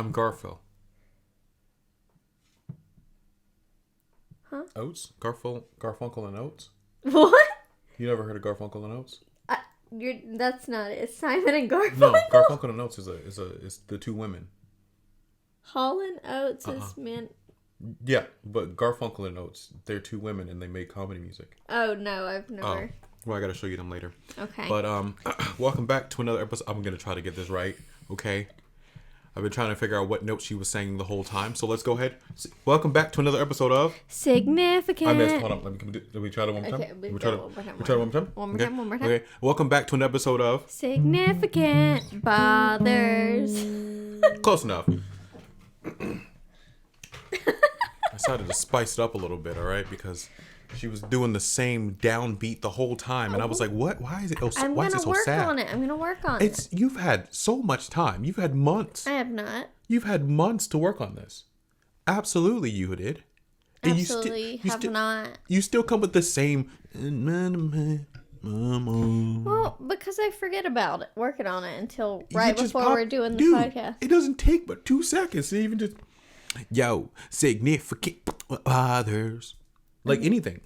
I'm Garfield. Huh? Oates? Garfunkel and Oates? What? You never heard of Garfunkel and Oates? That's not it. It's Simon and Garfunkel. No, Garfunkel and Oates is the two women. Hall and Oates is meant. Yeah, but Garfunkel and Oates, they're two women and they make comedy music. Oh no, I've never. Well, I gotta show you them later. Okay. But welcome back to another episode. I'm gonna try to get this right. Okay. I've been trying to figure out what note she was saying the whole time. So let's go ahead. Welcome back to another episode of Significant. I missed. Hold on. Let me try that one more time. Okay, Let me try it one more time. One more time. Okay. Welcome back to an episode of Significant Bothers. Close enough. I decided to spice it up a little bit, all right, because she was doing the same downbeat the whole time, and I was like, "What? Why is it? Why is it so sad?" I'm gonna work on it. You've had so much time. You've had months. I have not. You've had months to work on this. Absolutely, you did. And Absolutely have not. You still come with the same. Well, because I forget about it, working on it until right before we're doing the podcast. It doesn't take but 2 seconds to even just. Yo, significant others. Like anything.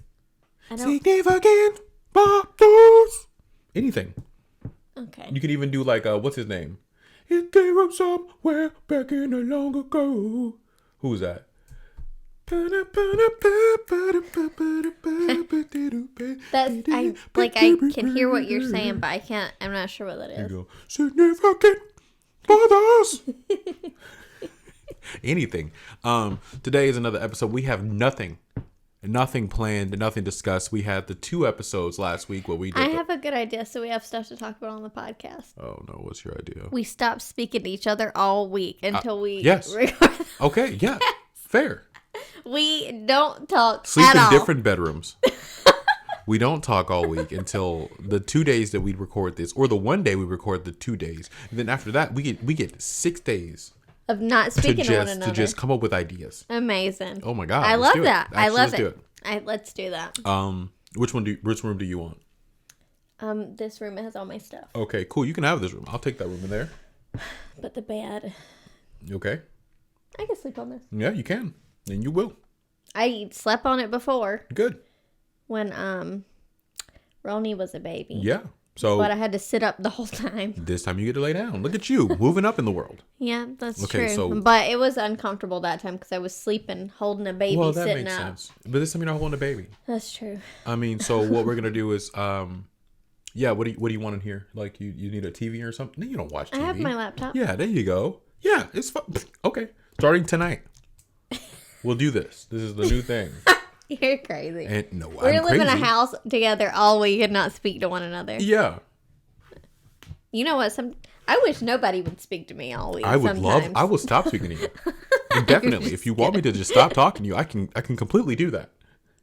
Significant others. Anything. Okay. You could even do like, what's his name? It came from somewhere back in a long ago. Who's that? I can hear what you're saying, but I'm not sure what that is. You go, significant others. Anything. Today is another episode. We have nothing planned, nothing discussed. We had the 2 episodes last week where we did. I have a good idea, so we have stuff to talk about on the podcast. Oh no, what's your idea? We stopped speaking to each other all week until we record. Okay, yeah, fair. We don't talk. Sleep at in all. different bedrooms. We don't talk all week until the 2 days that we record this, or the 1 day we record the 2 days. And then after that, we get 6 days of not speaking to one another. To just come up with ideas. Amazing. Oh my god. I love that. I love it. Let's do that. Which room do you want? This room has all my stuff. Okay, cool. You can have this room. I'll take that room in there. But the bed. Okay. I can sleep on this. Yeah, you can. And you will. I slept on it before. Good. When Ronnie was a baby. Yeah. So, but I had to sit up the whole time. This time you get to lay down. Look at you, moving up in the world. Yeah, that's true. But it was uncomfortable that time because I was sleeping, holding a baby, well, that sitting makes up. sense. But this time you're not holding a baby. That's true. I mean, so what we're gonna do is, yeah. What do you want in here? Like you need a TV or something? No, you don't watch TV. I have my laptop. Yeah, there you go. Yeah, it's fun. Okay, starting tonight, we'll do this. This is the new thing. You're crazy. And no, we're living in a house together all week and not speak to one another. Yeah. You know what? I wish nobody would speak to me all week. I will stop speaking to you. And definitely, if you want me to just stop talking to you, I can completely do that.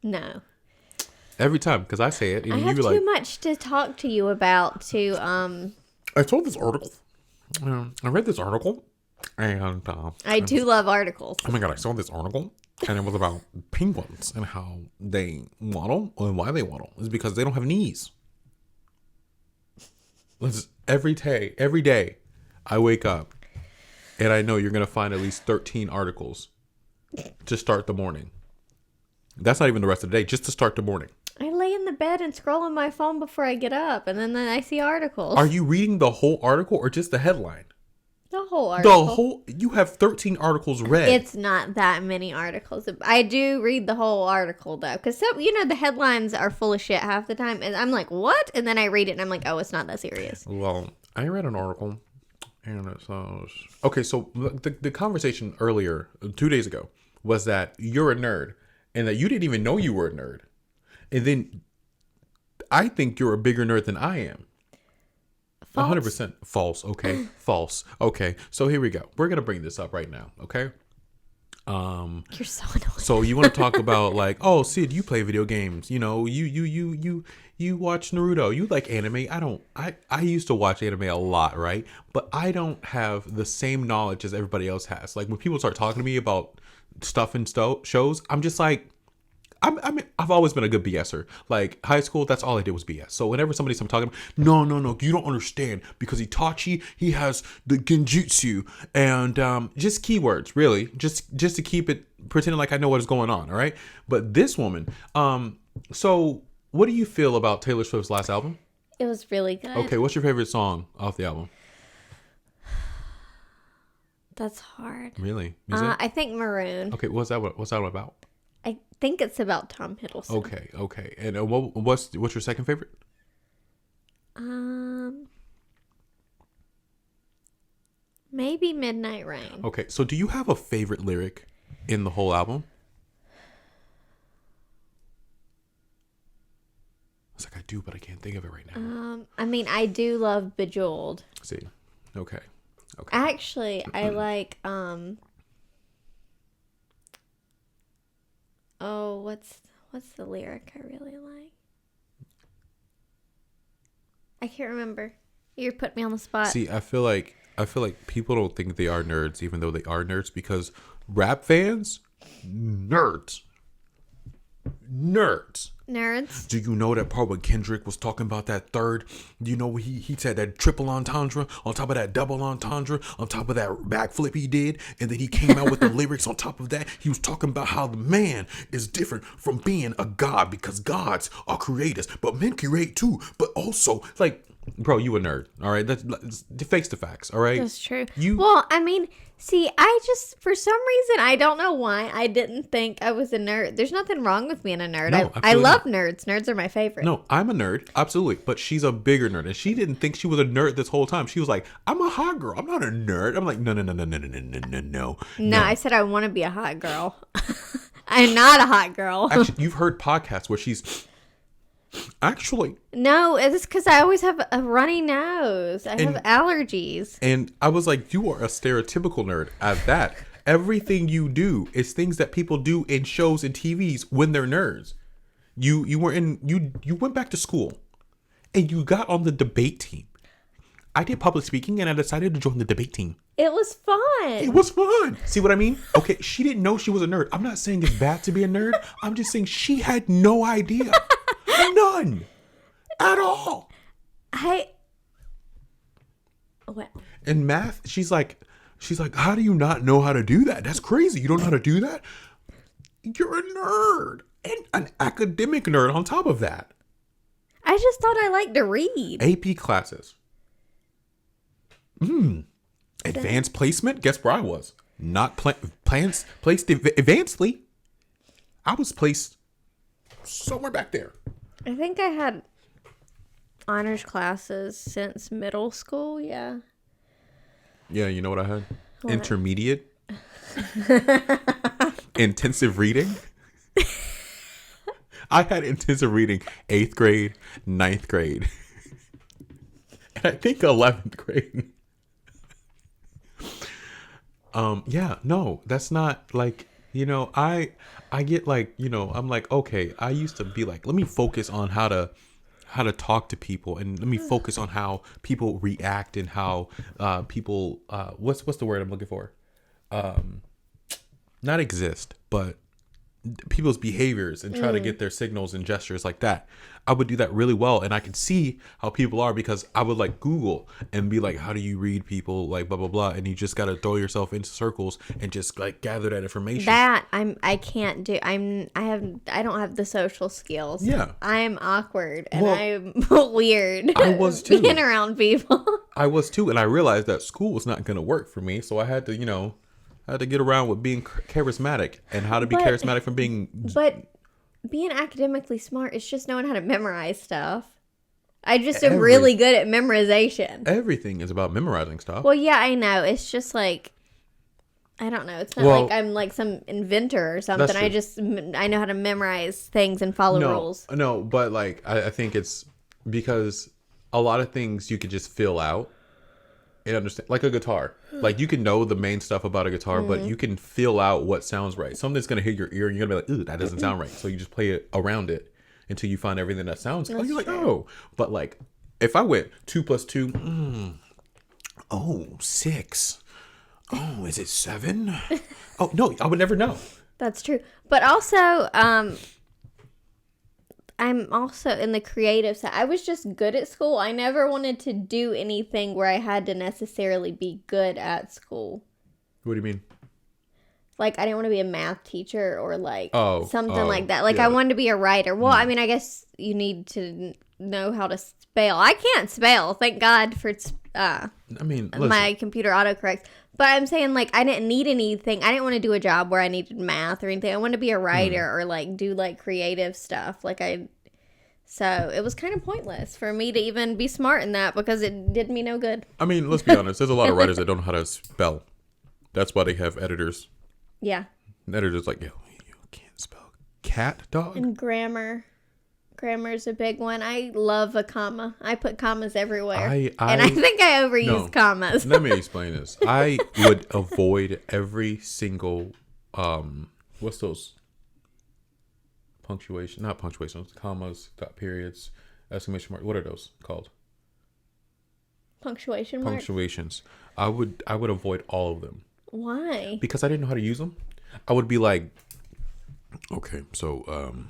No. Every time, because I say it, and I have too much to talk to you about. I saw this article. I read this article, and I do love articles. Oh my god! I saw this article, and it was about penguins and how they waddle, and why they waddle is because they don't have knees. Every day, I wake up, and I know you're gonna find at least 13 articles to start the morning. That's not even the rest of the day, just to start the morning. I lay in the bed and scroll on my phone before I get up, and then I see articles. Are you reading the whole article or just the headline? The whole article. You have 13 articles read. It's not that many articles. I do read the whole article, though. Because, the headlines are full of shit half the time. And I'm like, what? And then I read it and I'm like, oh, it's not that serious. Well, I read an article and it says... Okay, so the conversation earlier, 2 days ago, was that you're a nerd. And that you didn't even know you were a nerd. And then I think you're a bigger nerd than I am. False. 100% false. Okay. False. Okay. So here we go. We're going to bring this up right now. Okay. You're so annoying. So you want to talk about like, oh, Syd, you play video games. You watch Naruto. You like anime. I used to watch anime a lot. Right. But I don't have the same knowledge as everybody else has. Like when people start talking to me about stuff in shows, I'm just like, I mean, I've always been a good BSer. Like high school, that's all I did was BS. So whenever somebody's talking, no, you don't understand because Itachi, he has the genjutsu and just keywords, really, just to keep it pretending like I know what is going on. All right, but this woman, so what do you feel about Taylor Swift's last album? It was really good. Okay, what's your favorite song off the album? That's hard. Really? Is it? I think Maroon. Okay, what's that about? I think it's about Tom Hiddleston. Okay. And what's your second favorite? Maybe Midnight Rain. Okay, so do you have a favorite lyric in the whole album? It's like I do, but I can't think of it right now. I mean, I do love Bejeweled. See, okay. Actually, I like oh, what's the lyric I really like? I can't remember. You put me on the spot. See, I feel like people don't think they are nerds, even though they are nerds, because rap fans, nerds. Do you know that part when Kendrick was talking about that third? You know, he said that triple entendre on top of that double entendre on top of that backflip he did, and then he came out with the lyrics on top of that. He was talking about how the man is different from being a god because gods are creators, but men create too. But also, like, bro, you a nerd, all right? That's face the facts, all right? That's true. Well, I mean, see, I just, for some reason, I don't know why I didn't think I was a nerd. There's nothing wrong with being a nerd. No, I love nerds. Nerds are my favorite. No, I'm a nerd, absolutely. But she's a bigger nerd, and she didn't think she was a nerd this whole time. She was like, "I'm a hot girl. I'm not a nerd." I'm like, "No." No, I said I want to be a hot girl. I'm not a hot girl. Actually, you've heard podcasts where she's actually. No, it's because I always have a runny nose. I have allergies. And I was like, you are a stereotypical nerd at that. Everything you do is things that people do in shows and TVs when they're nerds. You went back to school and you got on the debate team. I did public speaking and I decided to join the debate team. It was fun. It was fun. See what I mean? Okay, she didn't know she was a nerd. I'm not saying it's bad to be a nerd. I'm just saying she had no idea. None. At all. What? In math, she's like, how do you not know how to do that? That's crazy. You don't know how to do that? You're a nerd. And an academic nerd on top of that. I just thought I liked to read. AP classes. Advanced placement? Guess where I was? Not placed advancedly. I was placed somewhere back there. I think I had honors classes since middle school, yeah. Yeah, you know what I had? What? Intermediate. Intensive reading. I had intensive reading 8th grade, 9th grade, and I think 11th grade. Yeah, no, that's not like, you know, I get like, you know, I'm like, okay, I used to be like, let me focus on how to talk to people and let me focus on how people react and how people what's the word I'm looking for? Not exist, but people's behaviors and try to get their signals and gestures like that. I would do that really well, and I could see how people are because I would like Google and be like, how do you read people, like blah blah blah, and you just got to throw yourself into circles and just like gather that information. That I can't do. I don't have the social skills. Yeah, I'm awkward and I'm weird. I was too. Being around people. I was too, and I realized that school was not going to work for me, so I had to, you know, I had to get around with being charismatic and how to be charismatic from being. But being academically smart is just knowing how to memorize stuff. I just am really good at memorization. Everything is about memorizing stuff. Well, yeah, I know. It's just like, I don't know. It's not like I'm like some inventor or something. I know how to memorize things and follow rules. No, but like I think it's because a lot of things you could just fill out and understand, like a guitar. Like you can know the main stuff about a guitar, but you can feel out what sounds right. Something's gonna hit your ear, and you're gonna be like, "Ooh, that doesn't sound right." So you just play it around it until you find everything that sounds. You're like, "Oh," but like if I went 2 + 2, 6. Oh, is it 7? Oh no, I would never know. That's true. But also, I'm also in the creative side. I was just good at school. I never wanted to do anything where I had to necessarily be good at school. What do you mean? Like, I didn't want to be a math teacher or, like, Oh, something like that. Like, yeah. I wanted to be a writer. Well, I mean, I guess you need to know how to spell. I can't spell. Thank God for I mean, listen. my computer autocorrects. But I'm saying, like, I didn't need anything. I didn't want to do a job where I needed math or anything. I wanted to be a writer or, like, do, like, creative stuff. So it was kind of pointless for me to even be smart in that because it did me no good. I mean, let's be honest. There's a lot of writers that don't know how to spell. That's why they have editors. Yeah. And editors like, yo, you can't spell cat, dog. And grammar. Grammar's a big one. I love a comma. I put commas everywhere. And I think I overuse commas. Let me explain this. I would avoid every single, what's those? Punctuation, not punctuation, commas, dot periods, exclamation mark. What are those called? Punctuation marks? Punctuations. I would avoid all of them. Why? Because I didn't know how to use them. I would be like, okay, so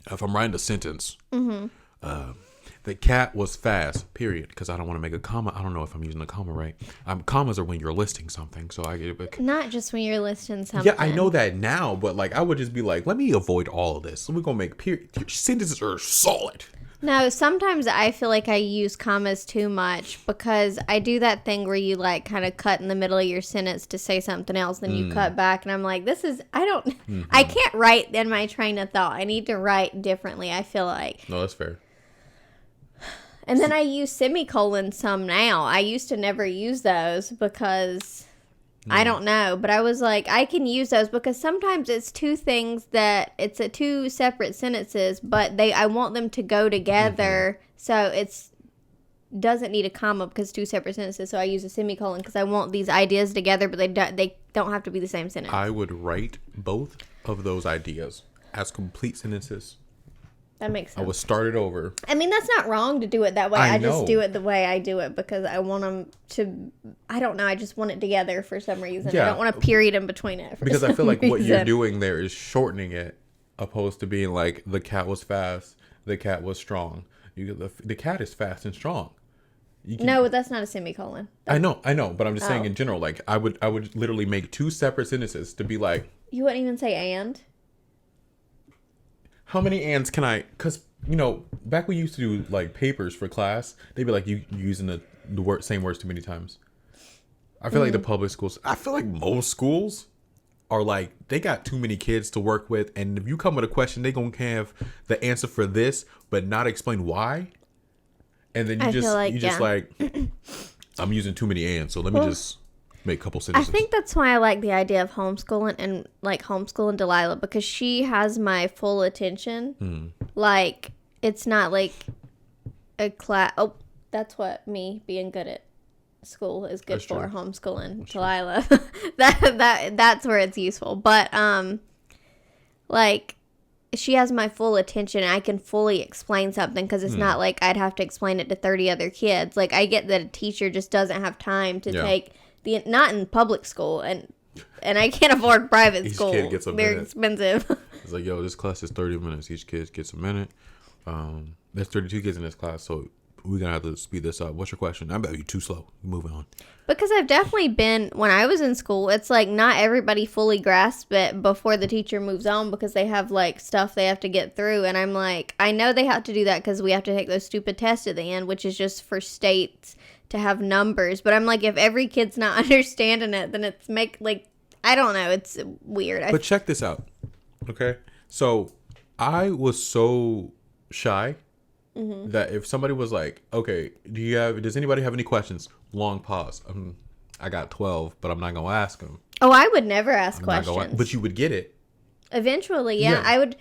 if I'm writing a sentence, the cat was fast, period. Because I don't want to make a comma. I don't know if I'm using a comma right. Commas are when you're listing something. So I get it. Not just when you're listing something. Yeah, I know that now. But like, I would just be like, let me avoid all of this. We're going to make period. Your sentences are solid. No, sometimes I feel like I use commas too much because I do that thing where you like kind of cut in the middle of your sentence to say something else, then you cut back, and I'm like, I can't write in my train of thought. I need to write differently, I feel like. No, that's fair. And then I use semicolons some now. I used to never use those because I don't know, but I was like, I can use those because sometimes it's two separate sentences, but I want them to go together. So it's doesn't need a comma because two separate sentences. So I use a semicolon because I want these ideas together, but they don't have to be the same sentence. I would write both of those ideas as complete sentences. That makes sense. I would start it over. I mean, that's not wrong to do it that way. I just do it the way I do it because I want them to, I don't know, I just want it together for some reason. Yeah. I don't want a period in between it. Because I feel like what you're doing there is shortening it opposed to being like, the cat was fast, the cat was strong. The cat is fast and strong. No, that's not a semicolon. I know, but I'm just saying in general, like I would literally make two separate sentences to be like. You wouldn't even say and? How many ands can I? Because, back when we used to do like papers for class, they'd be like, you using the same words too many times. I feel like the public schools, I feel like most schools are like, they got too many kids to work with. And if you come with a question, they going to have the answer for this, but not explain why. And then you just like, I'm using too many ands. So let me just make a couple sentences. I think that's why I like the idea of homeschooling and like homeschooling Delilah because she has my full attention. Like it's not like a class. Oh, that's what me being good at school is good That's for. true. Homeschooling That's Delilah. That's where it's useful. But like she has my full attention and I can fully explain something because it's not like I'd have to explain it to 30 other kids. Like I get that a teacher just doesn't have time to take. Not in public school, and I can't afford private school. Each kid gets a They're minute. expensive. It's like, yo, this class is 30 minutes. Each kid gets a minute. There's 32 kids in this class, so we're going to have to speed this up. What's your question? I bet you're too slow. Moving on. Because I've definitely been, when I was in school, it's like not everybody fully grasps it before the teacher moves on because they have like stuff they have to get through. And I'm like, I know they have to do that because we have to take those stupid tests at the end, which is just for states to have numbers. But I'm like, if every kid's not understanding it, then it's I don't know. It's weird. But check this out. Okay. So I was so shy that if somebody was like, okay, does anybody have any questions? Long pause. I got 12, but I'm not going to ask them. Oh, I would never ask questions. But you would get it. Eventually, yeah. I would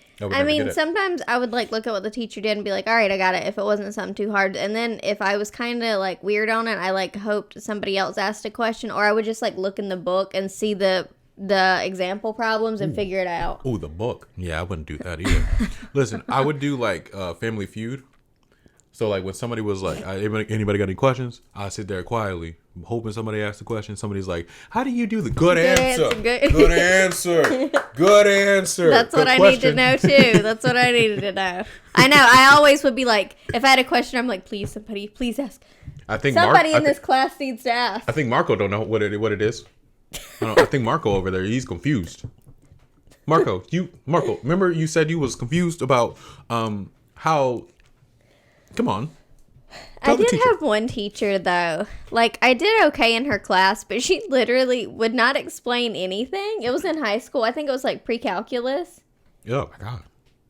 sometimes I would like look at what the teacher did and be like, all right, I got it if it wasn't something too hard. And then if I was kind of like weird on it, I like hoped somebody else asked a question, or I would just like look in the book and see the example problems and figure it out. Oh, the book. Yeah, I wouldn't do that either. Listen, I would do like Family Feud. So like when somebody was like, anybody got any questions? I'd sit there quietly hoping somebody asks the question. Somebody's like, "How do you do the good answer? Good. Good answer. Good answer." That's Good what I need to question. know too. That's what I needed to know. I know. I always would be like, if I had a question, I'm like, please, somebody, please ask. I think Somebody in this class needs to ask. I think Marco don't know what it is. I think Marco over there, he's confused. Marco, remember you said you was confused about how. Come on. I did have one teacher though. Like I did okay in her class, but she literally would not explain anything. It was in high school. I think it was like pre-calculus. Oh my god.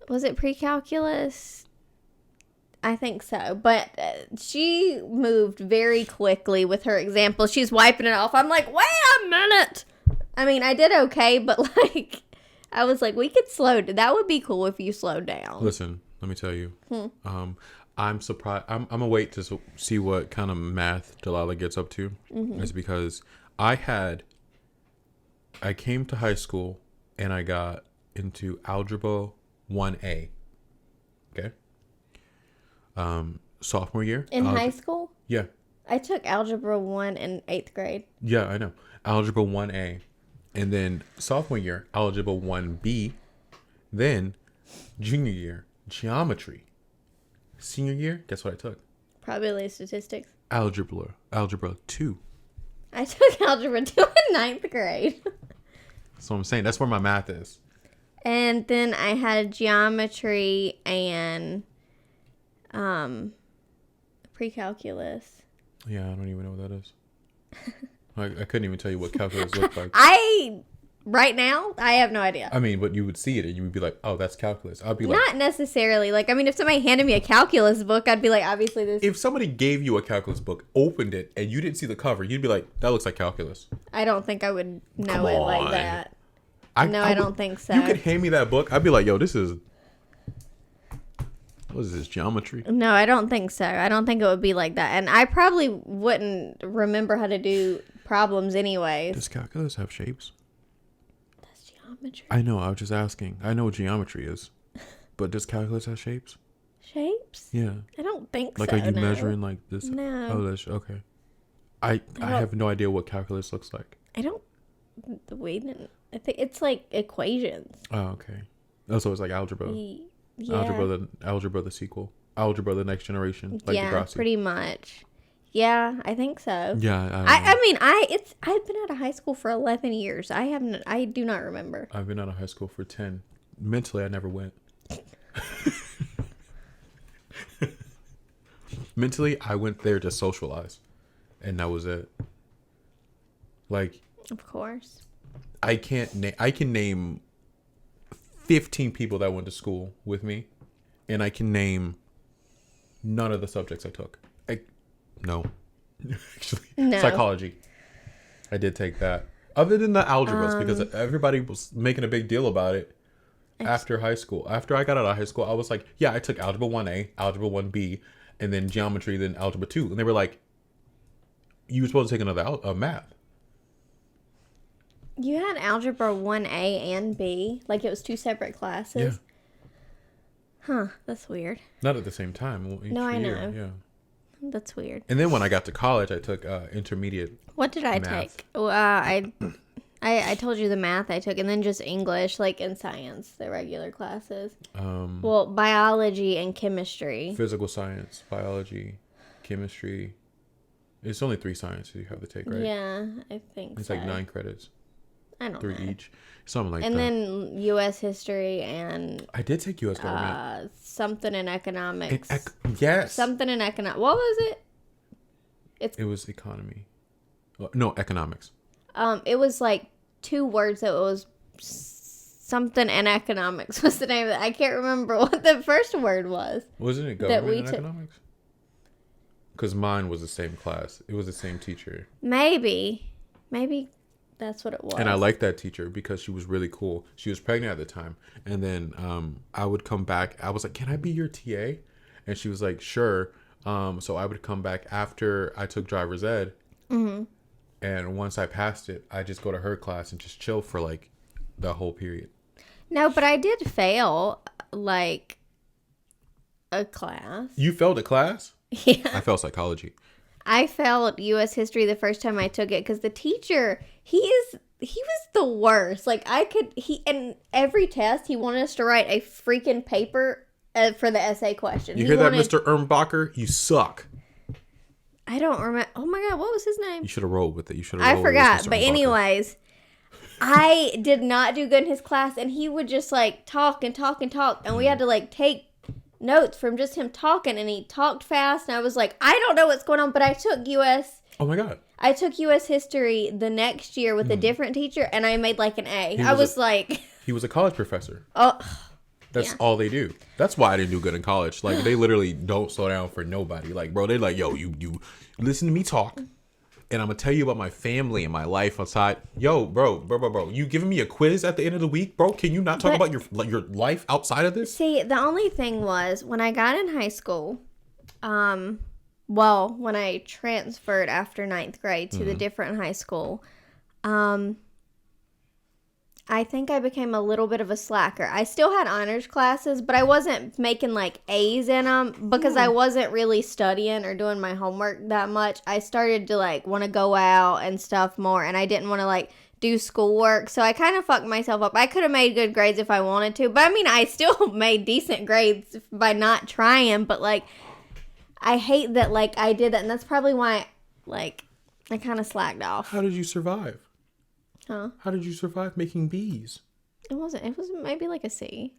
Was it pre-calculus? I think so. But she moved very quickly with her example. She's wiping it off. I'm like, wait a minute. I mean, I did okay, but like, I was like, we could slow down. That would be cool if you slowed down. Listen, let me tell you. I'm surprised. I'm gonna wait to see what kind of math Delilah gets up to. Is because I came to high school and I got into algebra 1A. Okay. Sophomore year in high school. Yeah. I took algebra 1 in 8th grade. Yeah, I know. Algebra 1A, and then sophomore year algebra 1B, then junior year geometry. Senior year, guess what I took? Probably statistics. Algebra 2. I took algebra 2 in 9th grade. So I'm saying that's where my math is. And then I had geometry and pre-calculus. Yeah, I don't even know what that is. I couldn't even tell you what calculus looked like. Right now, I have no idea. I mean, but you would see it and you would be like, oh, that's calculus. I'd be like... Not necessarily. Like, I mean, if somebody handed me a calculus book, I'd be like, obviously this... If somebody gave you a calculus book, opened it, and you didn't see the cover, you'd be like, that looks like calculus. I don't think I would know it like that. I don't think so. You could hand me that book. I'd be like, yo, this is... What is this, geometry? No, I don't think so. I don't think it would be like that. And I probably wouldn't remember how to do problems anyways. Does calculus have shapes? Geometry. I know. I was just asking. I know what geometry is, but does calculus have shapes? Shapes? Yeah. I don't think like, so. Like, are you no. measuring like this? No. Oh, that's okay. I have no idea what calculus looks like. I don't. We didn't. I think it's like equations. Oh, okay. Oh, so it's like algebra. Yeah. Algebra the sequel. Algebra the next generation. Like yeah, Degrassi. Pretty much. Yeah, I think so. Yeah, I've been out of high school for 11 years. I do not remember. I've been out of high school for 10. Mentally, I never went. Mentally, I went there to socialize, and that was it. Like, of course, I can name 15 people that went to school with me, and I can name none of the subjects I took. No. Actually, no. Psychology. I did take that. Other than the algebras, because everybody was making a big deal about it after high school. After I got out of high school, I was like, yeah, I took algebra 1A, algebra 1B, and then geometry, then algebra 2. And they were like, you were supposed to take another math. You had algebra 1A and B? Like it was two separate classes? Yeah. Huh, that's weird. Not at the same time. No, I know. Yeah. That's weird. And then when I got to college, I took intermediate. What did I take? Well, I told you the math I took, and then just English, like in science, the regular classes. Well, biology and chemistry. Physical science, biology, chemistry. It's only 3 sciences you have to take, right? Yeah, I think it's so. like 9 credits. I don't 3 know. each. Something like and that. And then U.S. history and... I did take U.S. government. Something in economics. Yes. Something in economics. What was it? It was economy. No, economics. It was like 2 words that was something in economics. What's the name of it? I can't remember what the first word was. Wasn't it government and economics? Because mine was the same class. It was the same teacher. Maybe that's what it was. And I liked that teacher because she was really cool. She was pregnant at the time. And then I would come back. I was like, can I be your TA? And she was like, sure. So I would come back after I took driver's ed. Mm-hmm. And once I passed it, I just go to her class and just chill for like the whole period. No, but I did fail like a class. You failed a class? Yeah. I failed psychology. I failed U.S. history the first time I took it because the teacher, he was the worst. Like in every test, he wanted us to write a freaking paper for the essay question. You hear that, Mr. Ermbacher? You suck. I don't remember. Oh my God, what was his name? You should have rolled with it. I forgot. But anyways, I did not do good in his class, and he would just like talk and talk and talk, and we had to like take notes from just him talking, and he talked fast, and I was like, I don't know what's going on, but I took U.S. Oh my God. I took U.S. history the next year with a different teacher, and I made like an A. I was like... He was a college professor. Oh, That's all they do. That's why I didn't do good in college. Like, they literally don't slow down for nobody. Like, bro, they're like, yo, you listen to me talk, and I'm going to tell you about my family and my life outside. Yo, bro, you giving me a quiz at the end of the week? Bro, can you not talk about your life outside of this? See, the only thing was, when I got in high school, when I transferred after 9th grade to the different high school, I think I became a little bit of a slacker. I still had honors classes, but I wasn't making like A's in them because I wasn't really studying or doing my homework that much. I started to like want to go out and stuff more, and I didn't want to like do schoolwork, so I kind of fucked myself up. I could have made good grades if I wanted to, but I mean, I still made decent grades by not trying, but like, I hate that like I did that, and that's probably why like I kind of slacked off. How did you survive? Huh? How did you survive making B's? It wasn't maybe like a C.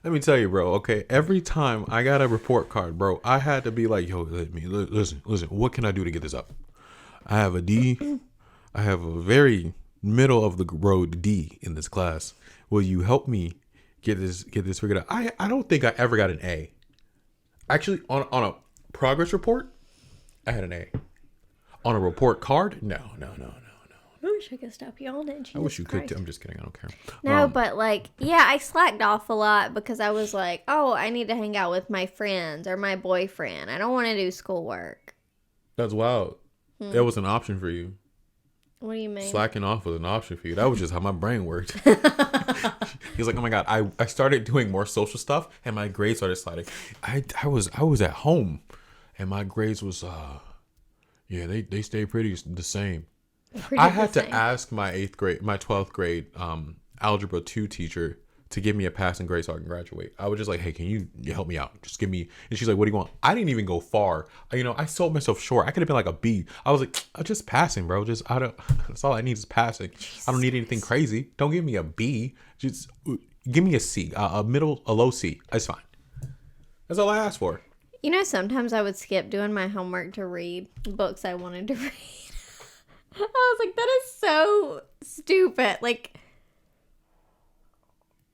Let me tell you, bro, okay? Every time I got a report card, bro, I had to be like, yo, listen, what can I do to get this up? I have a D. I have a very middle of the road D in this class. Will you help me get this figured out? I don't think I ever got an A. Actually, on a progress report, I had an A. On a report card, no. I wish I could stop yawning. I wish you could too. I'm just kidding. I don't care. No, but like, yeah, I slacked off a lot because I was like, oh, I need to hang out with my friends or my boyfriend. I don't want to do schoolwork. That's wild. That was an option for you. What do you mean? Slacking off was an option for you. That was just how my brain worked. He's like, oh my God, I started doing more social stuff and my grades started sliding. I was at home and my grades was they stayed pretty the same. I had to ask my 12th grade algebra 2 teacher to give me a passing grade so I can graduate. I was just like, hey, can you help me out? Just give me. And she's like, what do you want? I didn't even go far. I sold myself short. I could have been like a B. I was like, just passing, bro. That's all I need is passing. Jesus. I don't need anything crazy. Don't give me a B. Just give me a C, a low C. That's fine. That's all I asked for. Sometimes I would skip doing my homework to read books I wanted to read. I was like, that is so stupid. Like,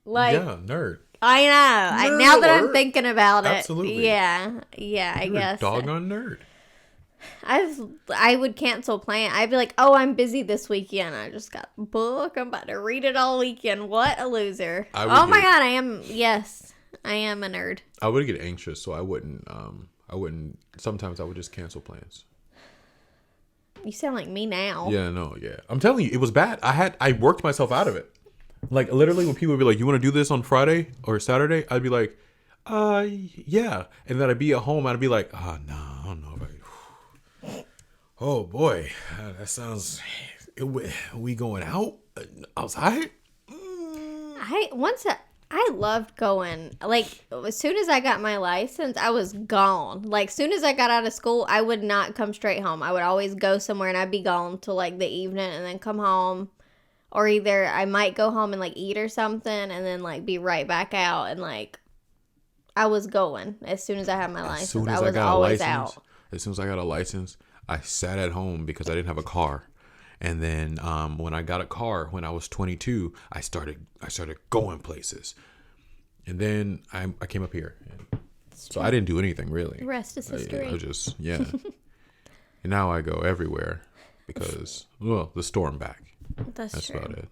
yeah, nerd. I know. Nerd now alert. that I'm thinking about it. Absolutely. Yeah, I guess. Doggone nerd. I would cancel plans. I'd be like, oh, I'm busy this weekend. I just got a book. I'm about to read it all weekend. What a loser. Oh my God, I am a nerd. I would get anxious, so I wouldn't, sometimes I would just cancel plans. You sound like me now. Yeah, no, yeah. I'm telling you, it was bad. I worked myself out of it. Like, literally, when people would be like, you want to do this on Friday or Saturday? I'd be like, yeah. And then I'd be at home, and I'd be like, no, I don't know. Oh, boy. That sounds... we going out? Outside? I loved going. Like, as soon as I got my license, I was gone. Like, as soon as I got out of school, I would not come straight home. I would always go somewhere, and I'd be gone till, like, the evening and then come home. Or either I might go home and, like, eat or something and then, like, be right back out. And, like, I was going as soon as I had my license. I was always out. As soon as I got a license, I sat at home because I didn't have a car. And then when I got a car when I was 22, I started going places. And then I came up here. So I didn't do anything really. The rest is history. I was just, yeah. And now I go everywhere because, the storm back. That's true. About it.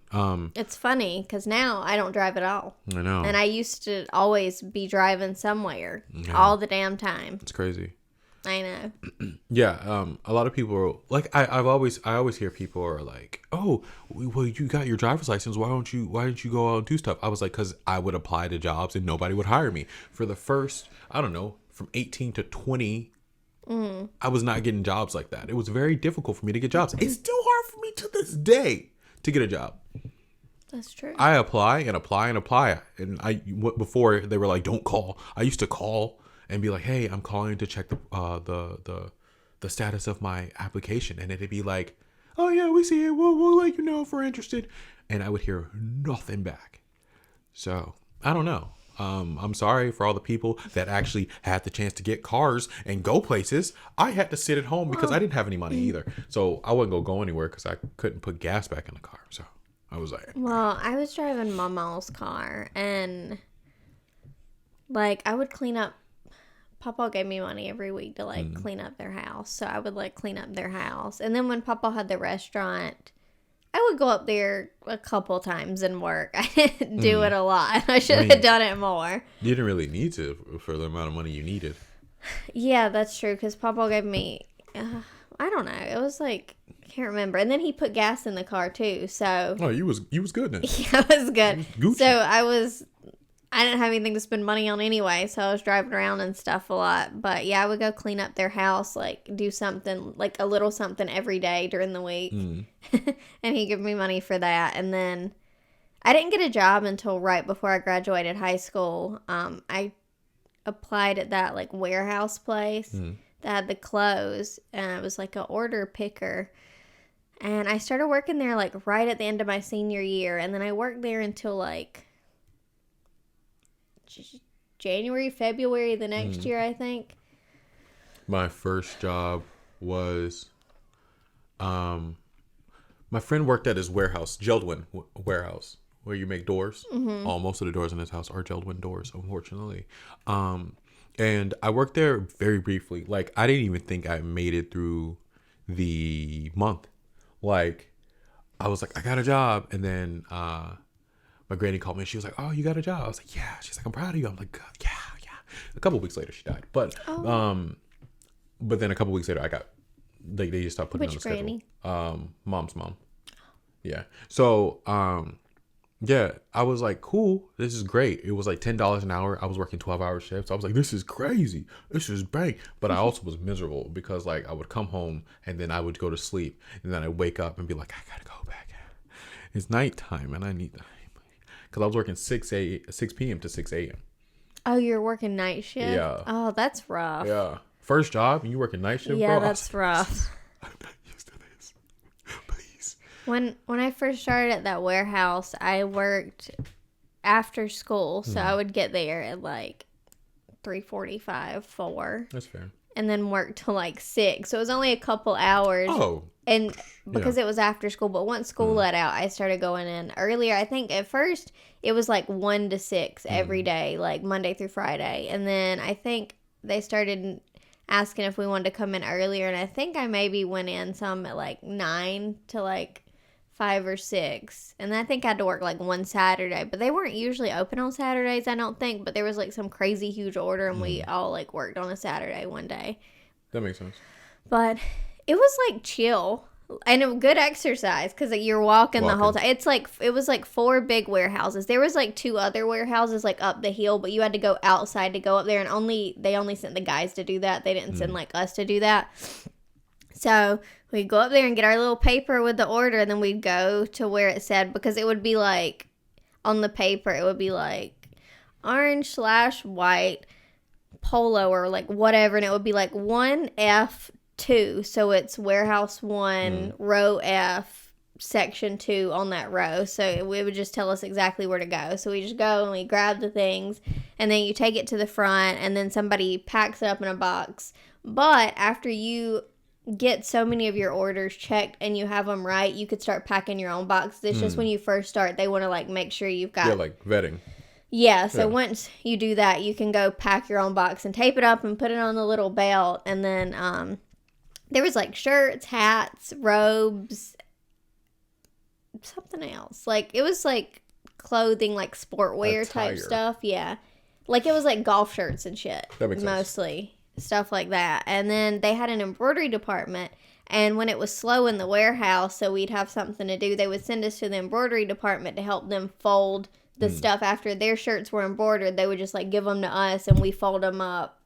It's funny because now I don't drive at all. I know. And I used to always be driving somewhere all the damn time. It's crazy. I know. Yeah, a lot of people are like, I always hear people are like, oh, well, you got your driver's license. Why didn't you go out and do stuff? I was like, because I would apply to jobs and nobody would hire me for the first, I don't know, from 18 to 20 I was not getting jobs like that. It was very difficult for me to get jobs. It's still hard for me to this day to get a job. That's true. I apply and apply and apply. And before they were like, don't call. I used to call and be like, hey, I'm calling to check the status of my application. And it'd be like, oh yeah, we see it. We'll let you know if we're interested. And I would hear nothing back. So I don't know. I'm sorry for all the people that actually had the chance to get cars and go places. I had to sit at home because I didn't have any money either. So I wouldn't go anywhere because I couldn't put gas back in the car. So I was like, well, I was driving Mama's car and like I would clean up. Papa gave me money every week to like clean up their house. So I would like clean up their house. And then when Papa had the restaurant, I would go up there a couple times and work. I didn't do it a lot. I should have done it more. You didn't really need to for the amount of money you needed. Yeah, that's true. Because Papa gave me, I don't know. It was like, I can't remember. And then he put gas in the car too. So. Oh, you was good then. Yeah, it was good. So I didn't have anything to spend money on anyway, so I was driving around and stuff a lot. But yeah, I would go clean up their house, like do something, like a little something every day during the week. And he'd give me money for that. And then I didn't get a job until right before I graduated high school. I applied at that like warehouse place that had the clothes, and it was like an order picker. And I started working there like right at the end of my senior year, and then I worked there until like January, February the next year, I think. My first job was, my friend worked at his warehouse, Geldwin warehouse, where you make doors. Most of the doors in his house are Geldwin doors, unfortunately. And I worked there very briefly. Like, I didn't even think I made it through the month. Like, I was like, I got a job. And then, my granny called me and she was like, oh, you got a job? I was like, yeah. She's like, I'm proud of you. I'm like, yeah. A couple of weeks later, she died. But then a couple of weeks later, I got, they just stopped putting me on the granny? schedule. Mom's mom. Yeah. So, yeah, I was like, cool. This is great. It was like $10 an hour. I was working 12-hour shifts. I was like, this is crazy. This is bank. But I also was miserable because like I would come home and then I would go to sleep and then I'd wake up and be like, I gotta go back. It's nighttime and I need to. Because I was working 6 p.m. to 6 a.m. Oh, you're working night shift? Yeah. Oh, that's rough. Yeah. First job, and you working night shift, yeah, bro? That's rough. I'm not used to this. Please. When I first started at that warehouse, I worked after school. So I would get there at like 3:45, 4. That's fair. And then work till like 6. So it was only a couple hours. Oh. And because it was after school, but once school let out, I started going in earlier. I think at first it was like 1 to 6 every day, like Monday through Friday. And then I think they started asking if we wanted to come in earlier. And I think I maybe went in some at like 9 to like 5 or 6. And I think I had to work like one Saturday. But they weren't usually open on Saturdays, I don't think. But there was like some crazy huge order and we all like worked on a Saturday one day. That makes sense. But it was like chill and a good exercise because you're walking the whole time. It's like it was like 4 big warehouses. There was like 2 other warehouses like up the hill, but you had to go outside to go up there, and they only sent the guys to do that. They didn't send like us to do that. So we'd go up there and get our little paper with the order, and then we'd go to where it said, because it would be like on the paper it would be like orange/white polo or like whatever, and it would be like 1F2, so it's warehouse 1 row F section 2 on that row. So it would just tell us exactly where to go. So we just go and we grab the things, and then you take it to the front, and then somebody packs it up in a box. But after you get so many of your orders checked and you have them right, you could start packing your own boxes. It's just when you first start, they want to like make sure you've got like vetting. Yeah, so once you do that, you can go pack your own box and tape it up and put it on the little belt. And then there was like shirts, hats, robes, something else. Like it was like clothing, like sportwear type stuff. Yeah, like it was like golf shirts and shit. That makes sense. Mostly stuff like that. And then they had an embroidery department. And when it was slow in the warehouse, so we'd have something to do, they would send us to the embroidery department to help them fold the stuff after their shirts were embroidered. They would just like give them to us and we fold them up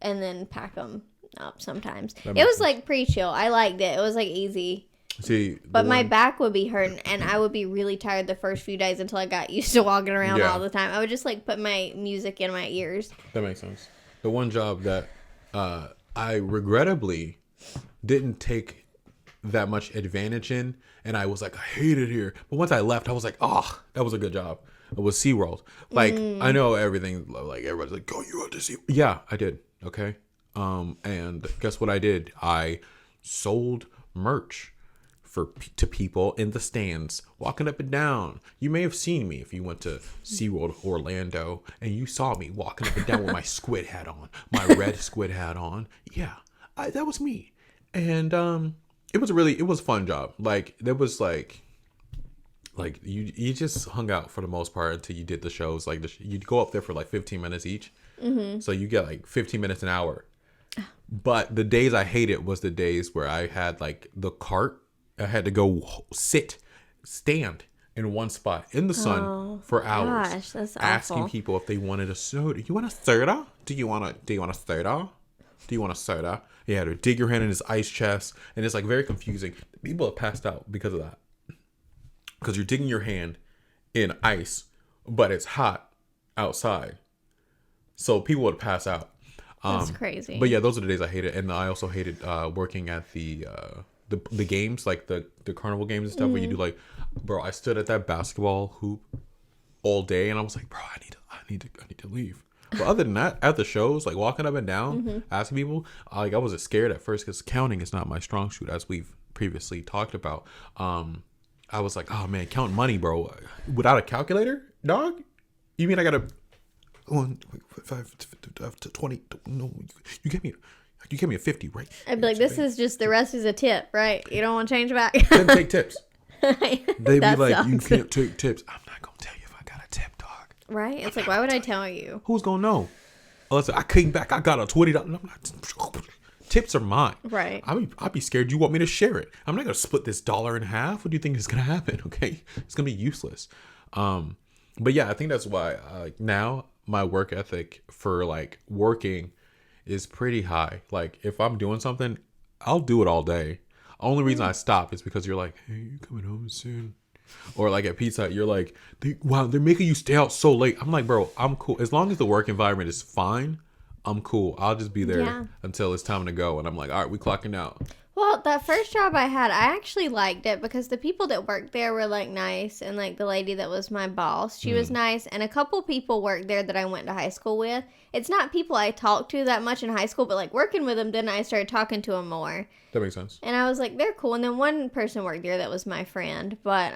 and then pack them up sometimes. That It makes was sense. like pretty chill. I liked it. It was like easy. See, But my back would be hurting, and I would be really tired the first few days until I got used to walking around Yeah. all the time. I would just like put my music in my ears. That makes sense. The one job that I regrettably didn't take that much advantage in, and I was like, I hate it here. But once I left, I was like, oh, that was a good job. It was SeaWorld. Like, I know everything, like, everybody's like, oh, you went to SeaWorld. Yeah, I did. Okay. And guess what I did? I sold merch to people in the stands, walking up and down. You may have seen me if you went to SeaWorld Orlando and you saw me walking up and down with my squid hat on, my red squid hat on. Yeah, that was me. And it was a fun job. Like, there was like you just hung out for the most part until you did the shows. Like, you'd go up there for like 15 minutes each. Mm-hmm. So you get like 15 minutes an hour. But the days I hated was the days where I had like the cart. I had to go stand in one spot in the sun for hours. Gosh, that's asking awful. people if they wanted a soda. You want a soda? Do you want a soda? Do you want a soda? You had to dig your hand in his ice chest, and it's like very confusing. People have passed out because of that. Because you're digging your hand in ice, but it's hot outside. So people would pass out. That's crazy. But yeah, those are the days I hated. And I also hated working at the games, like the carnival games and stuff, where you do like, bro, I stood at that basketball hoop all day, and I was like, bro, I need to leave. But other than that, at the shows, like walking up and down, asking people, like I wasn't scared at first because counting is not my strong suit, as we've previously talked about. I was like, oh man, counting money, bro, without a calculator, dog. You mean I gotta 1, 5 to 20? No, you get me a 50, right? I'd be like, this is just the rest is a tip, right? You don't want to change back. Then take tips. They'd be That like, you sucks. can't take tips. I'm not gonna tell you if I got a tip, dog. Right? It's like, why would I tell you? Who's gonna know? Unless I came back, I got a $20. I'm not, tips are mine. Right. I'd be scared you want me to share it. I'm not gonna split this dollar in half. What do you think is gonna happen? Okay, it's gonna be useless. But yeah, I think that's why now my work ethic for like working is pretty high. Like if I'm doing something, I'll do it all day. Only reason I stop is because you're like, hey, you coming home soon? Or like at Pizza Hut, you're like, they're making you stay out so late. I'm like, bro, I'm cool. As long as the work environment is fine, I'm cool. I'll just be there until it's time to go. And I'm like, all right, we clocking out. Well, that first job I had, I actually liked it because the people that worked there were like nice, and like the lady that was my boss, she was nice, and a couple people worked there that I went to high school with. It's not people I talked to that much in high school, but like working with them, then I started talking to them more. That makes sense. And I was like, they're cool. And then one person worked there that was my friend, but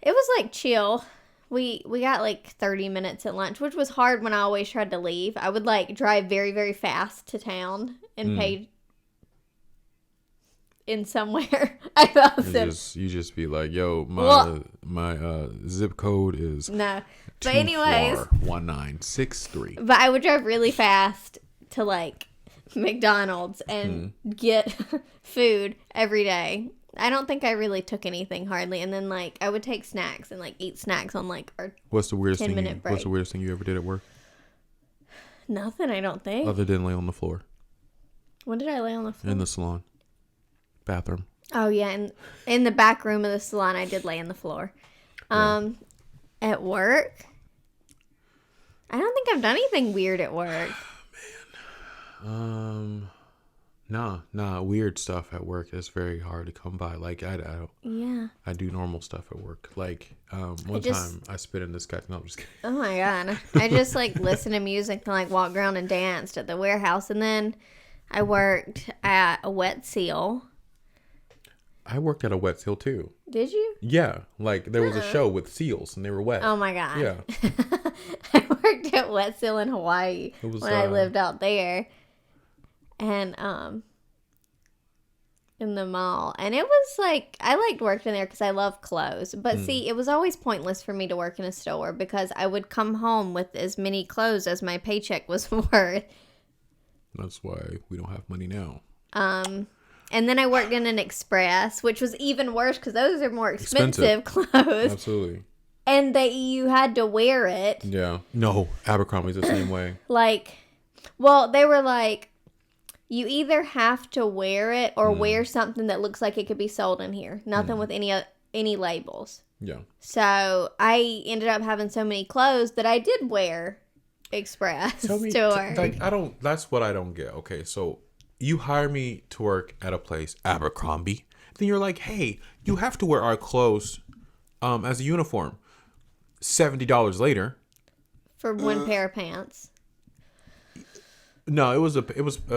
it was like chill. We got like 30 minutes at lunch, which was hard when I always tried to leave. I would like drive very, very fast to town and pay in somewhere. I thought You just be like, yo, my zip code is no. But anyways, 1963. but I would drive really fast to like McDonald's and get food every day. I don't think I really took anything hardly, and then like I would take snacks and like eat snacks on like our What's the weirdest 10-minute break. What's the weirdest thing you ever did at work? Nothing, I don't think. Other than lay on the floor When did I lay on the floor? in the salon, bathroom. Oh yeah, in the back room of the salon, I did lay on the floor. At work, I don't think I've done anything weird at work. Nah, weird stuff at work is very hard to come by. Like I don't. Yeah. I do normal stuff at work. Like one time I spit in this guy. No, I'm just kidding. Oh my god, I just like listened to music and like walked around and danced at the warehouse, and then I worked at a wet seal. I worked at a wet seal too. Did you? Yeah, like there was a show with seals and they were wet. Oh my god. Yeah. I worked at Wet Seal in Hawaii was, when I lived out there, and in the mall, and it was like I liked working there because I love clothes. But see, it was always pointless for me to work in a store because I would come home with as many clothes as my paycheck was worth. That's why we don't have money now. And then I worked in an Express, which was even worse because those are more expensive clothes. Absolutely. And you had to wear it. Yeah. No, Abercrombie's the same way. Like, well, they were like, You either have to wear it or wear something that looks like it could be sold in here. Nothing with any labels. Yeah. So I ended up having so many clothes that I did wear Express to work. That's what I don't get. Okay, so you hire me to work at a place, Abercrombie. Then you're like, hey, you have to wear our clothes as a uniform. $70 later. For one pair of pants. No, it was a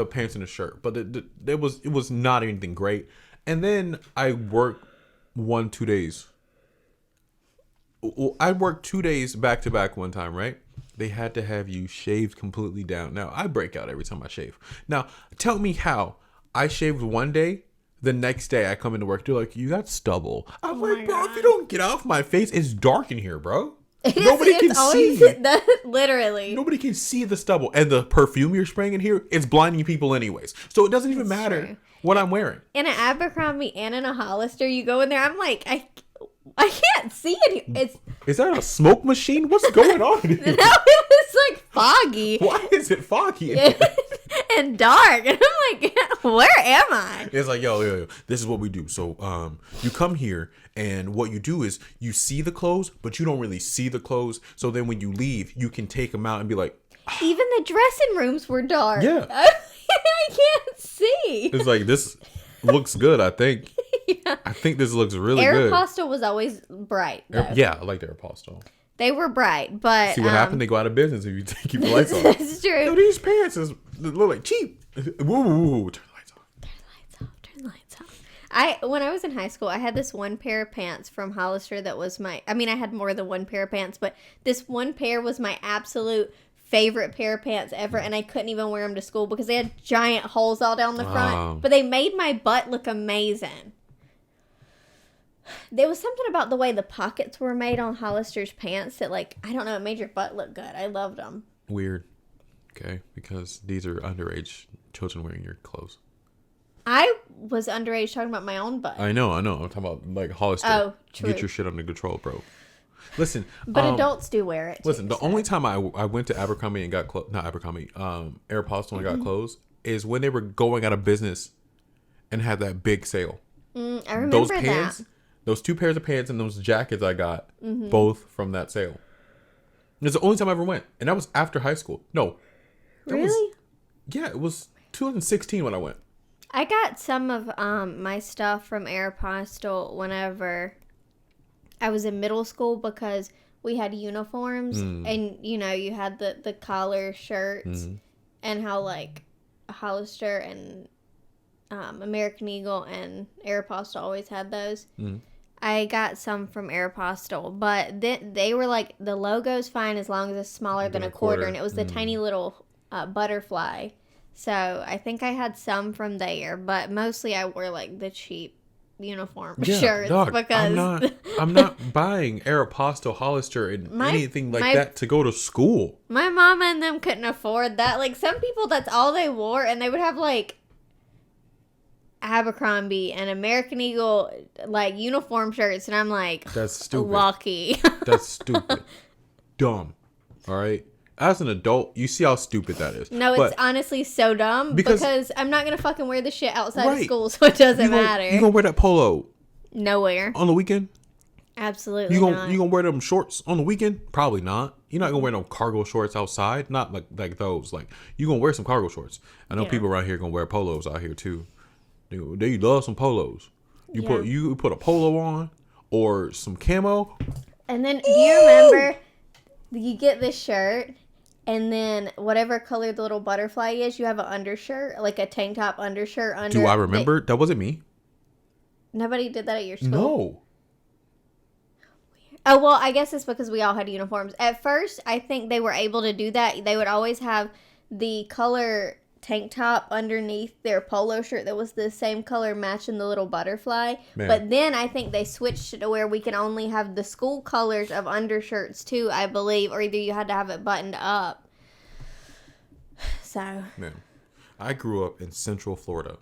pants and a shirt, but it was not anything great. And then I worked 2 days. I worked 2 days back to back one time, right? They had to have you shaved completely down. Now I break out every time I shave. Now tell me how I shaved one day. The next day I come into work. They're like, you got stubble. I'm like, bro, if you don't get off my face, it's dark in here, bro. Nobody can see. Literally. Nobody can see the stubble. And the perfume you're spraying in here, it's blinding people anyways. So it doesn't even matter what I'm wearing. In an Abercrombie and in a Hollister, you go in there, I'm like, I can't see it. Is that a smoke machine? What's going on here? No, it was like foggy. Why is it foggy? And dark. And I'm like, where am I? It's like, yo, this is what we do. So you come here and what you do is you see the clothes, but you don't really see the clothes. So then when you leave, you can take them out and be like, even the dressing rooms were dark. Yeah. I can't see. It's like, this looks good, I think. Yeah. I think this looks really good. Aeropostale was always bright, though. Yeah, I like Aeropostale. They were bright, but... See what happened? They go out of business if you keep the lights on. That's true. Yo, these pants look like cheap. Woo, turn the lights on. Turn the lights off. When I was in high school, I had this one pair of pants from Hollister that was I had more than one pair of pants, but this one pair was my absolute favorite pair of pants ever, and I couldn't even wear them to school because they had giant holes all down the front, but they made my butt look amazing. There was something about the way the pockets were made on Hollister's pants that, like, I don't know, it made your butt look good. I loved them. Weird. Okay, because these are underage children wearing your clothes. I was underage talking about my own butt. I know. I'm talking about, like, Hollister. Oh, true. Get your shit under control, bro. Listen. But adults do wear it, too. Listen, the only time I went to Abercrombie and got clothes, not Abercrombie, Aeropostale and got clothes, is when they were going out of business and had that big sale. I remember those pants, that. Those 2 pairs of pants and those jackets I got, both from that sale. It's the only time I ever went. And that was after high school. No. Really? It was 2016 when I went. I got some of my stuff from Aeropostale whenever I was in middle school because we had uniforms. And, you know, you had the collar shirts and how, like, Hollister and American Eagle and Aeropostale always had those. I got some from Aeropostale, but they were like, the logo's fine as long as it's smaller than a quarter, and it was the tiny little butterfly. So I think I had some from there, but mostly I wore like the cheap uniform shirts because I'm not buying Aeropostale, Hollister, and anything like that to go to school. My mama and them couldn't afford that. Like, some people, that's all they wore, and they would have like Abercrombie and American Eagle like uniform shirts, and I'm like, that's stupid. Lucky. That's stupid. Dumb. All right. As an adult, you see how stupid that is. No, it's honestly so dumb because I'm not gonna fucking wear this shit outside of school, so it doesn't matter. You gonna wear that polo? Nowhere. On the weekend? Absolutely not. You gonna wear them shorts on the weekend? Probably not. You're not gonna wear no cargo shorts outside. Not like those. Like, you gonna wear some cargo shorts. I know people around here gonna wear polos out here too. They love some polos. You put a polo on or some camo. And then, do you remember, you get this shirt, and then whatever color the little butterfly is, you have an undershirt, like a tank top undershirt under. Do I remember? That wasn't me. Nobody did that at your school? No. Oh, well, I guess it's because we all had uniforms. At first, I think they were able to do that. They would always have the color tank top underneath their polo shirt that was the same color matching the little butterfly. Man. But then I think they switched it to where we can only have the school colors of undershirts too, I believe, or either you had to have it buttoned up. So. Man, I grew up in Central Florida.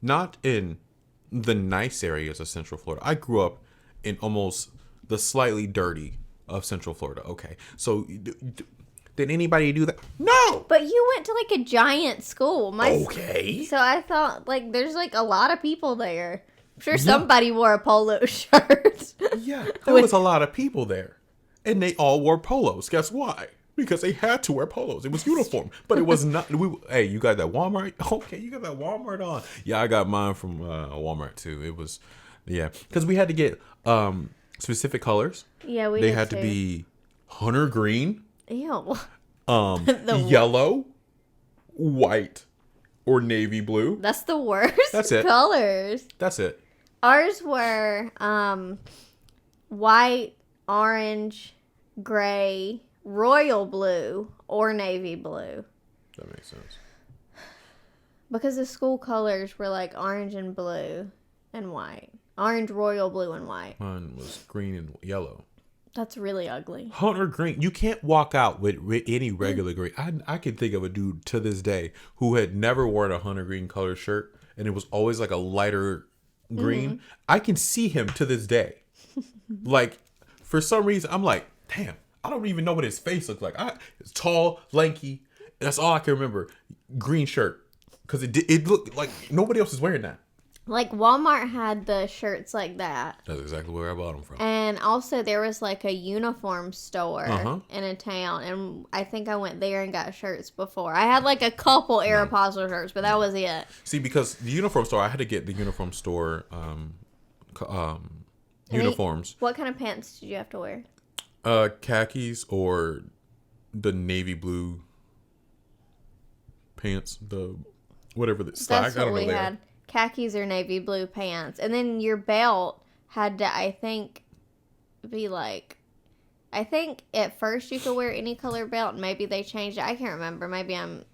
Not in the nice areas of Central Florida. I grew up in almost the slightly dirty of Central Florida. Okay, so Did anybody do that? No. But you went to like a giant school. Okay. So I thought like there's like a lot of people there. I'm sure somebody wore a polo shirt. Yeah, there was a lot of people there. And they all wore polos. Guess why? Because they had to wear polos. It was uniform. But it was not. Hey, you got that Walmart? Okay, you got that Walmart on. Yeah, I got mine from Walmart too. It was, yeah. Because we had to get specific colors. Yeah, we They did had too. to be hunter green, Ew. yellow, white, or navy blue. That's the worst That's it. colors. That's it. Ours were white, orange, gray, royal blue, or navy blue. That makes sense. Because the school colors were like orange and blue and white. Orange, royal blue, and white. Mine was green and yellow. That's really ugly. Hunter green. You can't walk out with any regular green. I can think of a dude to this day who had never worn a hunter green color shirt, and it was always like a lighter green. I can see him to this day. Like, for some reason, I'm like, damn, I don't even know what his face looked like. It's tall, lanky. That's all I can remember. Green shirt. Because it looked like nobody else is wearing that. Like Walmart had the shirts like that. That's exactly where I bought them from. And also there was like a uniform store Uh-huh. in a town. And I think I went there and got shirts before. I had like a couple Aeropostale shirts, but that was it. See, because the uniform store, I had to get the uniform store uniforms. What kind of pants did you have to wear? Khakis or the navy blue pants. The whatever the slack. That's I don't what know. we had. Khakis or navy blue pants. And then your belt had to, I think, be like... I think at first you could wear any color belt. And maybe they changed it. I can't remember. Maybe I'm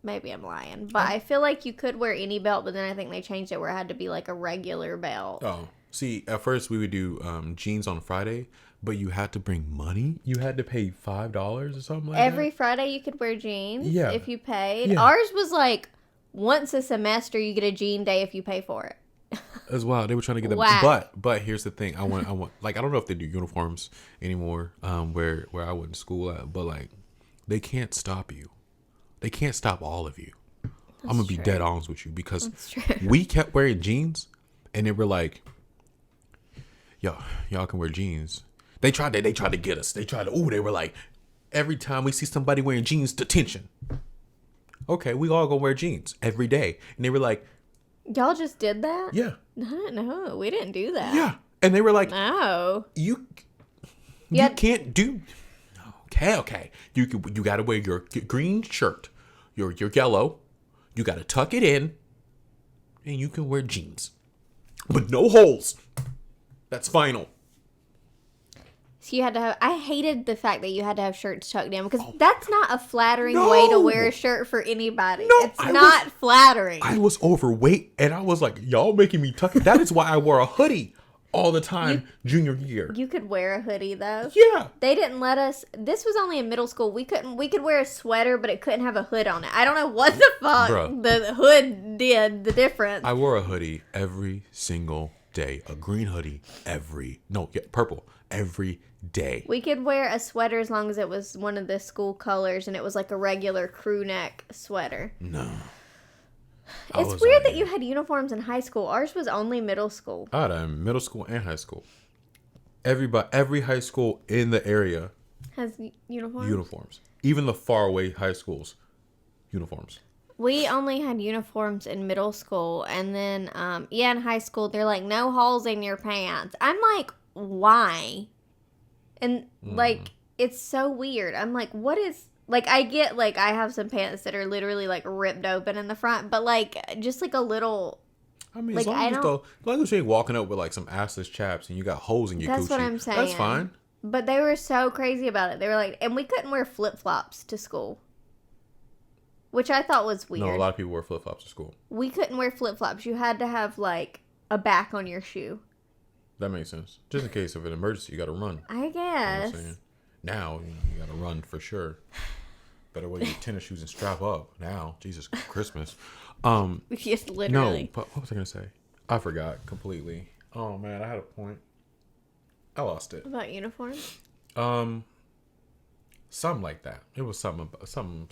lying. But I feel like you could wear any belt. But then I think they changed it where it had to be like a regular belt. Oh. See, at first we would do jeans on Friday. But you had to bring money. You had to pay $5 or something like that. Every Friday you could wear jeans if you paid. Yeah. Ours was like... Once a semester, you get a jean day if you pay for it. As well, they were trying to get them. Whack. But here's the thing: I want like I don't know if they do uniforms anymore. Where I went to school at, but like they can't stop you. They can't stop all of you. I'm gonna be dead honest with you because we kept wearing jeans, and they were like, y'all can wear jeans. They tried to get us. They were like, every time we see somebody wearing jeans, detention. Okay, we all gonna wear jeans every day. And they were like, y'all just did that? yeah. No, we didn't do that. Yeah. And they were like, no. you Yeah. can't do. Okay. You gotta wear your green shirt, your yellow. You gotta tuck it in, and you can wear jeans, but no holes. That's final. So you had to have... I hated the fact that you had to have shirts tucked in because that's not a flattering way to wear a shirt for anybody. No, it's not flattering. I was overweight, and I was like, y'all making me tuck it. That is why I wore a hoodie all the time junior year. You could wear a hoodie though. Yeah. They didn't let us. This was only in middle school. We could wear a sweater, but it couldn't have a hood on it. I don't know what the fuck Bruh. the hood did. The difference. I wore a hoodie every single day. A green hoodie purple every day. We could wear a sweater as long as it was one of the school colors and it was like a regular crew neck sweater. No. It's weird that you had uniforms in high school. Ours was only middle school. I had middle school and high school. Every high school in the area Has uniforms? uniforms. Even the faraway high schools, uniforms. We only had uniforms in middle school. And then, in high school, they're like, no holes in your pants. I'm like, why? And, like, it's so weird. I'm like, what is... Like, I get, like, I have some pants that are literally, like, ripped open in the front. But, like, just, like, a little... I mean, like, as long as you ain't walking up with, like, some assless chaps and you got holes in your That's Gucci. what I'm saying. That's fine. But they were so crazy about it. They were like... And we couldn't wear flip-flops to school. Which I thought was weird. No, a lot of people wear flip-flops to school. We couldn't wear flip-flops. You had to have, like, a back on your shoe. That makes sense. Just in case of an emergency, you got to run. I You know what guess. I'm saying? Now, you got to run for sure. Better wear your tennis shoes and strap up now. Jesus Christmas. Just literally. No, but what was I going to say? I forgot completely. Oh, man, I had a point. I lost it. About uniforms? Something like that. It was something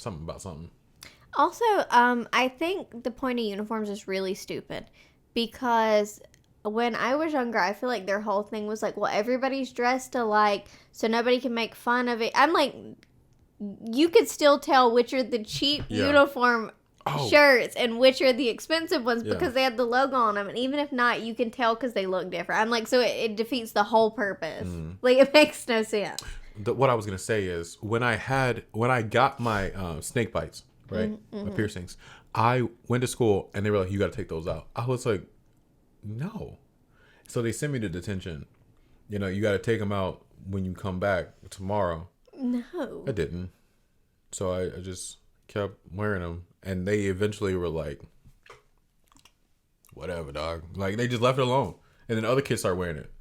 about something. Also, I think the point of uniforms is really stupid because when I was younger, I feel like their whole thing was like, well, everybody's dressed alike, so nobody can make fun of it. I'm like, you could still tell which are the cheap uniform shirts and which are the expensive ones because they have the logo on them. And even if not, you can tell because they look different. I'm like, so it defeats the whole purpose. Like, it makes no sense. What I was gonna say is when I got my snake bites, right, my piercings, I went to school and they were like, you got to take those out. I was like, no. So they sent me to detention. You know, you got to take them out when you come back tomorrow. No, I didn't. So I just kept wearing them, and they eventually were like, whatever, dog. Like, they just left it alone, and then other kids started wearing it.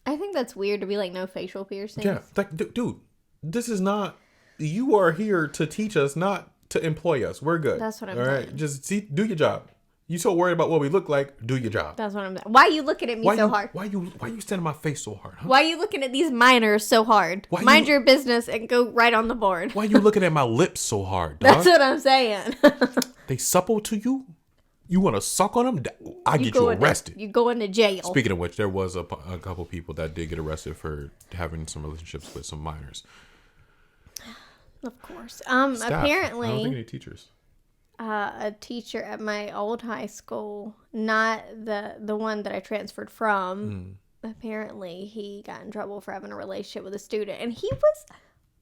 I think that's weird to be like, no facial piercings. Yeah, like, dude, this is not. You are here to teach us, not to employ us. We're good. That's what I'm saying. saying. Just do your job. You so worried about what we look like? Do your job. That's what I'm saying. Why are you looking at me so hard? Why you standing my face so hard? Huh? Why are you looking at these minors so hard? Mind your business and go right on the board. Why you looking at my lips so hard, dog? That's what I'm saying. They supple to you? You want to suck on them? I get you arrested. You go into jail. Speaking of which, there was a couple people that did get arrested for having some relationships with some minors. Of course. Staff. Apparently, I don't think any teachers. A teacher at my old high school, not the one that I transferred from, apparently he got in trouble for having a relationship with a student, and he was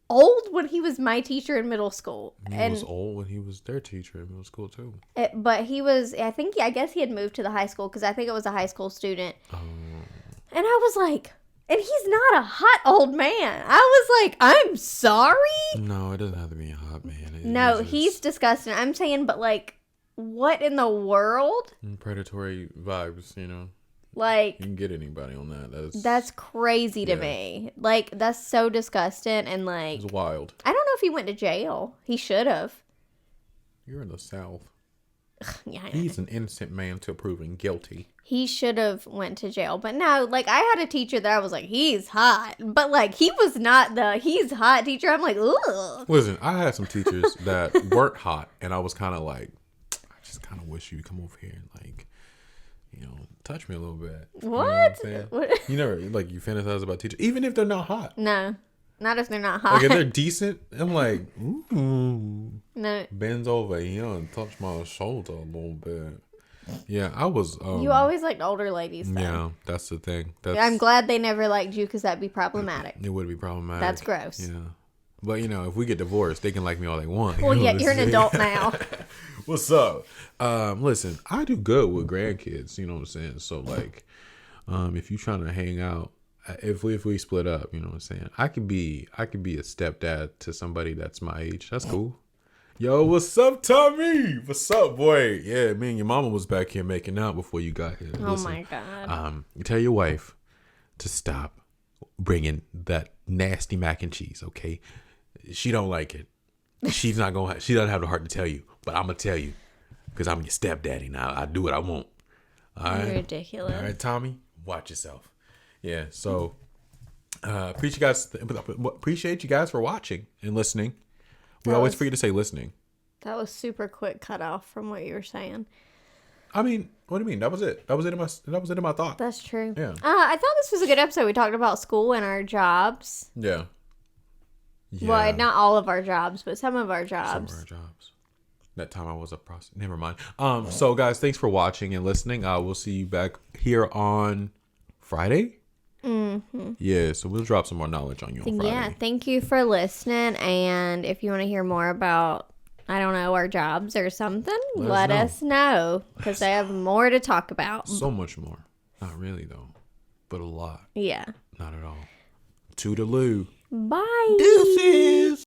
old when he was my teacher in middle school. He was old when he was their teacher in middle school too. But he was, I guess he had moved to the high school because I think it was a high school student. And I was like, and he's not a hot old man. I was like, I'm sorry? No, it doesn't have to be a hot man. No, he's disgusting. I'm saying, but like, what in the world? Predatory vibes, you know. Like, you can get anybody on that. That's crazy to me. Like, that's so disgusting and like, it's wild. I don't know if he went to jail. He should have. You're in the South. Yeah, he's an innocent man till proven guilty. He should have went to jail. But no, like, I had a teacher that I was like, he's hot. But like, he was not the he's hot teacher. I'm like, ugh. Listen, I had some teachers that weren't hot, and I was kind of like, I just kind of wish you'd come over here and like, you know, touch me a little bit. What? You know what I'm saying? What? You never, like, you fantasize about teachers, even if they're not hot. No. Not if they're not hot. Like, if they're decent, I'm like, ooh. No. Bends over here and touch my shoulder a little bit. Yeah, I was. You always liked older ladies, though. Yeah, that's the thing. I'm glad they never liked you because that'd be problematic. It would be problematic. That's gross. Yeah. But, you know, if we get divorced, they can like me all they want. Well, yeah, you're an adult now. What's up? Listen, I do good with grandkids, you know what I'm saying? So, like, if you trying to hang out, if we split up, you know what I'm saying? I could be a stepdad to somebody that's my age. That's cool. Yo, what's up, Tommy? What's up, boy? Yeah, me and your mama was back here making out before you got here. Oh, my God. You tell your wife to stop bringing that nasty mac and cheese, okay? She don't like it. She doesn't have the heart to tell you, but I'm going to tell you because I'm your stepdaddy now. I do what I want. All right? You're ridiculous. All right, Tommy? Watch yourself. Yeah, so appreciate you guys for watching and listening. We always forget to say listening. That was super quick cut off from what you were saying. I mean, what do you mean? That was it. That was it in my thought. That's true. Yeah. I thought this was a good episode. We talked about school and our jobs. Yeah. Well, not all of our jobs, but some of our jobs. Some of our jobs. That time I was a prostitute. Never mind. So guys, thanks for watching and listening. We'll see you back here on Friday. Mm-hmm. Yeah, so we'll drop some more knowledge on you on Friday. Yeah, thank you for listening. And if you want to hear more about, I don't know, our jobs or something, let us know. Because I have more to talk about. So much more. Not really, though. But a lot. Yeah. Not at all. Toodaloo. Bye. Deuces.